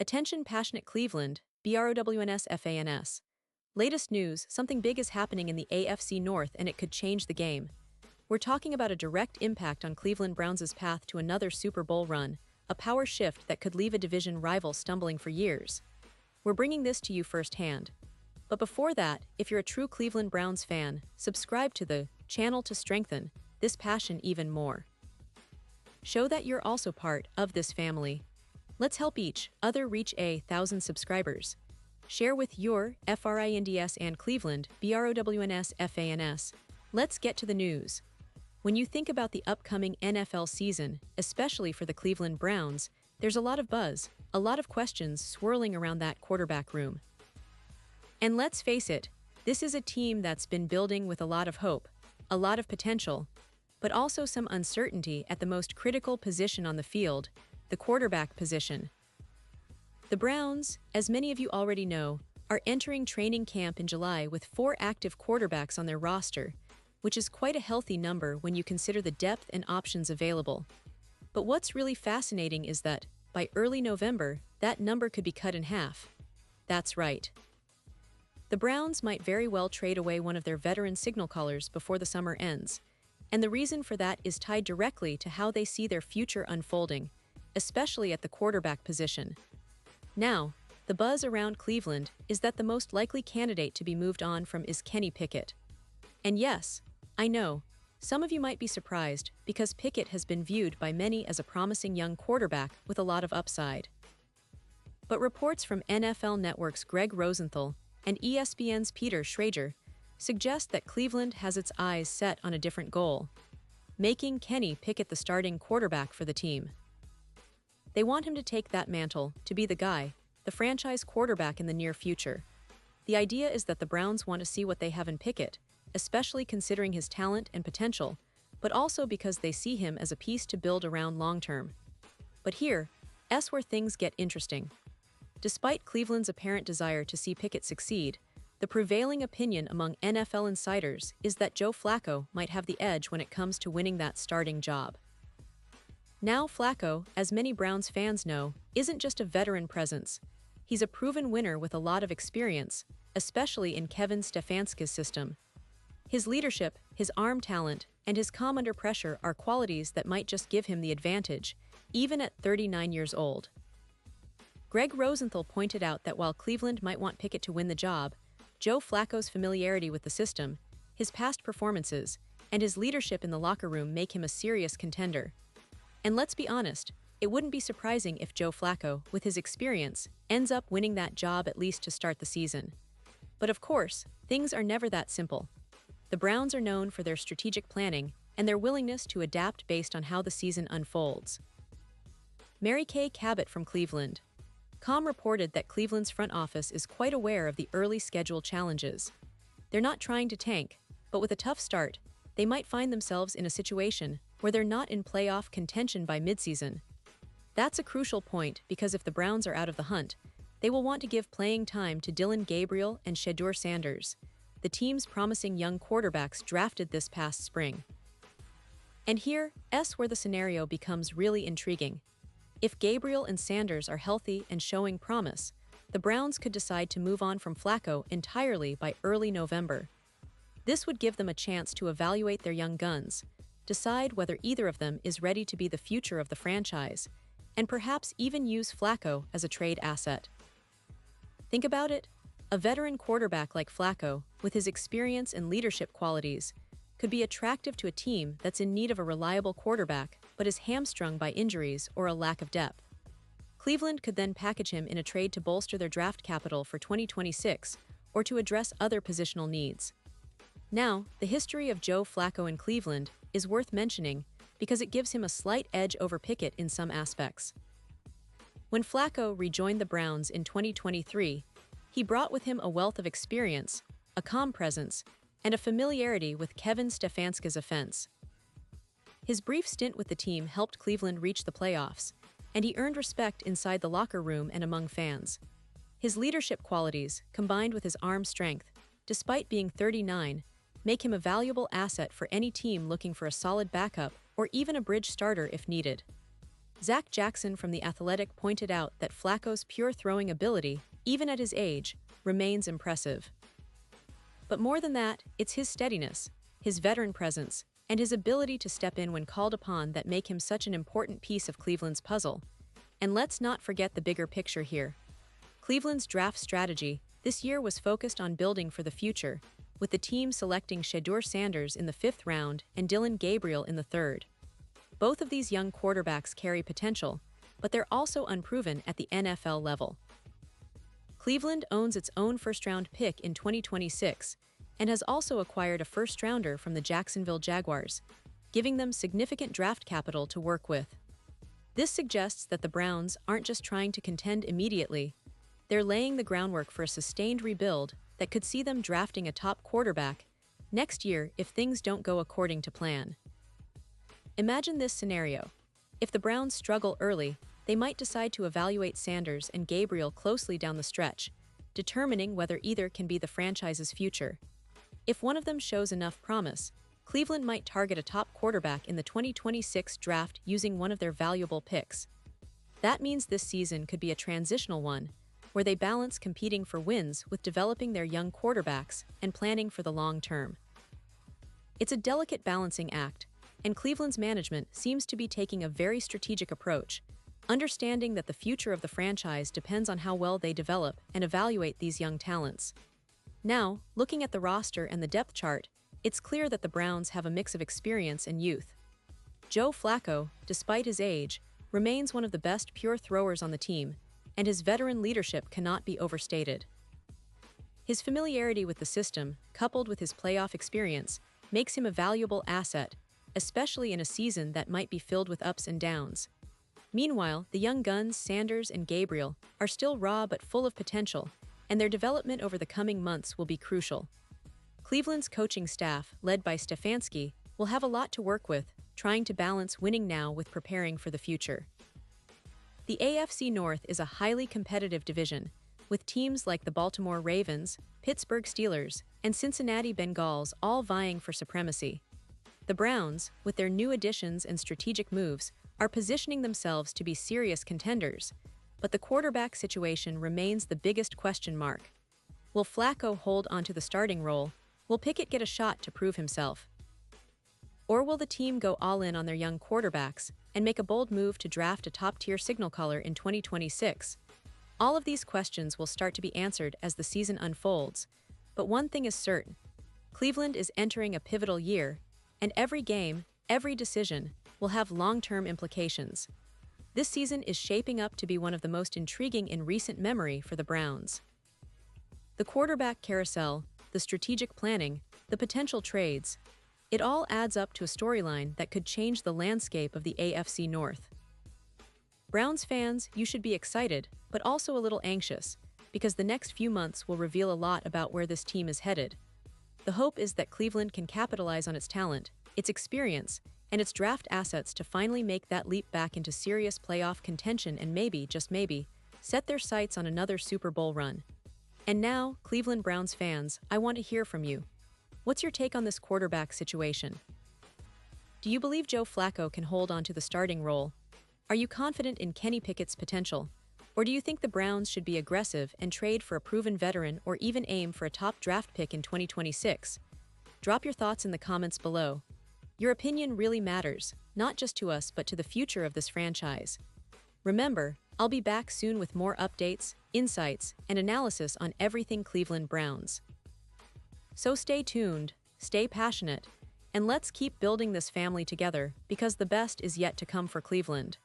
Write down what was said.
Attention passionate Cleveland, BROWNS FANS. Latest news, something big is happening in the AFC North and it could change the game. We're talking about a direct impact on Cleveland Browns' path to another Super Bowl run, a power shift that could leave a division rival stumbling for years. We're bringing this to you firsthand. But before that, if you're a true Cleveland Browns fan, subscribe to the channel to strengthen this passion even more. Show that you're also part of this family. Let's help each other reach 1,000 subscribers. Share with your FRINDS and Cleveland, BROWNS FANS. Let's get to the news. When you think about the upcoming NFL season, especially for the Cleveland Browns, there's a lot of buzz, a lot of questions swirling around that quarterback room. And let's face it, this is a team that's been building with a lot of hope, a lot of potential, but also some uncertainty at the most critical position on the field, the quarterback position. The Browns, as many of you already know, are entering training camp in July with 4 active quarterbacks on their roster, which is quite a healthy number when you consider the depth and options available. But what's really fascinating is that, by early November, that number could be cut in half. That's right. The Browns might very well trade away one of their veteran signal callers before the summer ends, and the reason for that is tied directly to how they see their future unfolding, especially at the quarterback position. Now, the buzz around Cleveland is that the most likely candidate to be moved on from is Kenny Pickett. And yes, I know, some of you might be surprised because Pickett has been viewed by many as a promising young quarterback with a lot of upside. But reports from NFL Network's Greg Rosenthal and ESPN's Peter Schrager suggest that Cleveland has its eyes set on a different goal, making Kenny Pickett the starting quarterback for the team. They want him to take that mantle, to be the guy, the franchise quarterback in the near future. The idea is that the Browns want to see what they have in Pickett, especially considering his talent and potential, but also because they see him as a piece to build around long-term. But here's where things get interesting. Despite Cleveland's apparent desire to see Pickett succeed, the prevailing opinion among NFL insiders is that Joe Flacco might have the edge when it comes to winning that starting job. Now Flacco, as many Browns fans know, isn't just a veteran presence. He's a proven winner with a lot of experience, especially in Kevin Stefanski's system. His leadership, his arm talent, and his calm under pressure are qualities that might just give him the advantage, even at 39 years old. Greg Rosenthal pointed out that while Cleveland might want Pickett to win the job, Joe Flacco's familiarity with the system, his past performances, and his leadership in the locker room make him a serious contender. And let's be honest, it wouldn't be surprising if Joe Flacco, with his experience, ends up winning that job at least to start the season. But of course, things are never that simple. The Browns are known for their strategic planning and their willingness to adapt based on how the season unfolds. Mary Kay Cabot from Cleveland. Com reported that Cleveland's front office is quite aware of the early schedule challenges. They're not trying to tank, but with a tough start, they might find themselves in a situation where they're not in playoff contention by midseason. That's a crucial point because if the Browns are out of the hunt, they will want to give playing time to Dillon Gabriel and Shedeur Sanders, the team's promising young quarterbacks drafted this past spring. And here's where the scenario becomes really intriguing. If Gabriel and Sanders are healthy and showing promise, the Browns could decide to move on from Flacco entirely by early November. This would give them a chance to evaluate their young guns, decide whether either of them is ready to be the future of the franchise, and perhaps even use Flacco as a trade asset. Think about it. A veteran quarterback like Flacco, with his experience and leadership qualities, could be attractive to a team that's in need of a reliable quarterback but is hamstrung by injuries or a lack of depth. Cleveland could then package him in a trade to bolster their draft capital for 2026 or to address other positional needs. Now, the history of Joe Flacco in Cleveland is worth mentioning because it gives him a slight edge over Pickett in some aspects. When Flacco rejoined the Browns in 2023, he brought with him a wealth of experience, a calm presence, and a familiarity with Kevin Stefanski's offense. His brief stint with the team helped Cleveland reach the playoffs, and he earned respect inside the locker room and among fans. His leadership qualities, combined with his arm strength, despite being 39, make him a valuable asset for any team looking for a solid backup or even a bridge starter if needed. Zach Jackson from The Athletic pointed out that Flacco's pure throwing ability, even at his age, remains impressive. But more than that, it's his steadiness, his veteran presence, and his ability to step in when called upon that make him such an important piece of Cleveland's puzzle. And let's not forget the bigger picture here. Cleveland's draft strategy this year was focused on building for the future, with the team selecting Shedeur Sanders in the 5th round and Dillon Gabriel in the 3rd. Both of these young quarterbacks carry potential, but they're also unproven at the NFL level. Cleveland owns its own first-round pick in 2026 and has also acquired a first-rounder from the Jacksonville Jaguars, giving them significant draft capital to work with. This suggests that the Browns aren't just trying to contend immediately, they're laying the groundwork for a sustained rebuild that could see them drafting a top quarterback next year if things don't go according to plan. Imagine this scenario. If the Browns struggle early, they might decide to evaluate Sanders and Gabriel closely down the stretch, determining whether either can be the franchise's future. If one of them shows enough promise, Cleveland might target a top quarterback in the 2026 draft using one of their valuable picks. That means this season could be a transitional one, where they balance competing for wins with developing their young quarterbacks and planning for the long term. It's a delicate balancing act, and Cleveland's management seems to be taking a very strategic approach, understanding that the future of the franchise depends on how well they develop and evaluate these young talents. Now, looking at the roster and the depth chart, it's clear that the Browns have a mix of experience and youth. Joe Flacco, despite his age, remains one of the best pure throwers on the team, and his veteran leadership cannot be overstated. His familiarity with the system, coupled with his playoff experience, makes him a valuable asset, especially in a season that might be filled with ups and downs. Meanwhile, the young guns Sanders and Gabriel are still raw but full of potential, and their development over the coming months will be crucial. Cleveland's coaching staff, led by Stefanski, will have a lot to work with, trying to balance winning now with preparing for the future. The AFC North is a highly competitive division, with teams like the Baltimore Ravens, Pittsburgh Steelers, and Cincinnati Bengals all vying for supremacy. The Browns, with their new additions and strategic moves, are positioning themselves to be serious contenders, but the quarterback situation remains the biggest question mark. Will Flacco hold onto the starting role? Will Pickett get a shot to prove himself? Or will the team go all in on their young quarterbacks and make a bold move to draft a top-tier signal caller in 2026? All of these questions will start to be answered as the season unfolds, but one thing is certain: Cleveland is entering a pivotal year, and every game, every decision, will have long-term implications. This season is shaping up to be one of the most intriguing in recent memory for the Browns. The quarterback carousel, the strategic planning, the potential trades, it all adds up to a storyline that could change the landscape of the AFC North. Browns fans, you should be excited, but also a little anxious, because the next few months will reveal a lot about where this team is headed. The hope is that Cleveland can capitalize on its talent, its experience, and its draft assets to finally make that leap back into serious playoff contention and maybe, just maybe, set their sights on another Super Bowl run. And now, Cleveland Browns fans, I want to hear from you. What's your take on this quarterback situation? Do you believe Joe Flacco can hold on to the starting role? Are you confident in Kenny Pickett's potential? Or do you think the Browns should be aggressive and trade for a proven veteran or even aim for a top draft pick in 2026? Drop your thoughts in the comments below. Your opinion really matters, not just to us but to the future of this franchise. Remember, I'll be back soon with more updates, insights, and analysis on everything Cleveland Browns. So stay tuned, stay passionate, and let's keep building this family together because the best is yet to come for Cleveland.